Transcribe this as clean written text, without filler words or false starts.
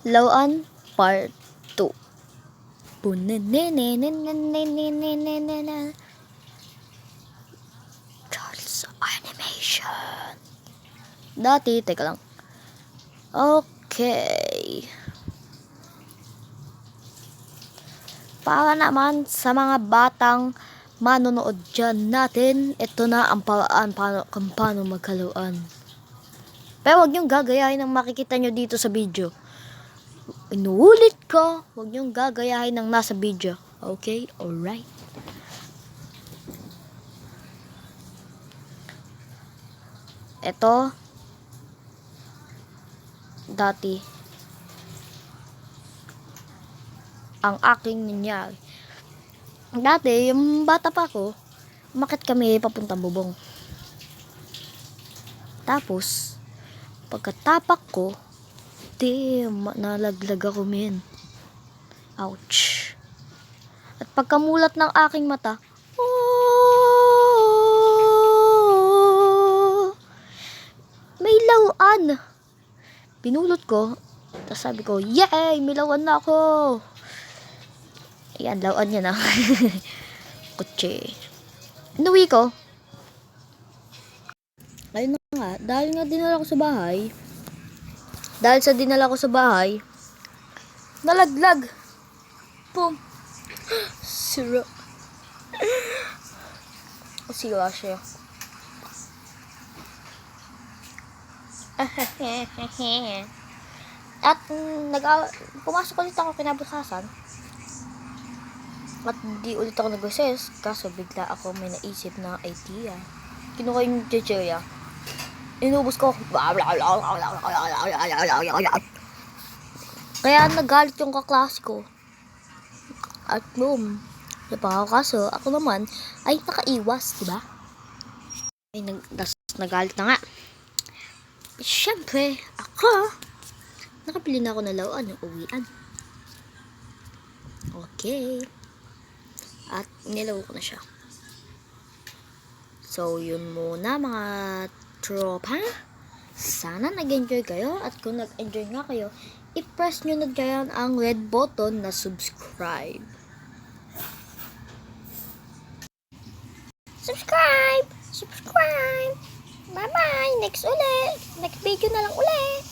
Lawan Part 2. Charles Animation. Dati, teka lang. Okay. Para naman sa mga batang manonood dyan natin, ito na ang paraan kung paano magkaluan. Pero huwag niyong gagayahin ang makikita nyo dito sa video. Inuulit ko, huwag niyong gagayahin ng nasa video. Okay? Alright. Ito, dati, ang aking nangyari. Dati, yung bata pa ako, umakyat kami papuntang bubong. Tapos, pagkatapak ko, nalaglag ako, men. Ouch. At pagkamulat ng aking mata, may lawan. Pinulot ko, tapos sabi ko, yay! May lawan na ako. Ayan, lawan niya na. Kutse. Inuwi ko. Ayun na nga, dahil nga dinala ko sa bahay, nalaglag. Boom. Sira. Sira siya. At pumasok ulit ako kinabukasan. At hindi ulit ako nag-recess. Kaso bigla ako may naisip na idea. Kinuha yung chichirya. Inubos ko. Kaya nagalit yung kaklase ko. At boom. Kaso ako naman ay nakaiwas, diba? Ay, nagalit na nga. Siyempre, ako, nakabili na ako ng lawan ng uwian. Okay. At nilaw ko na siya. So, yun muna mga tropa. Sana nag-enjoy kayo. At kung nag-enjoy nga kayo, i-press nyo na dyan ang red button na subscribe. Subscribe! Bye-bye! Next video na lang ulit!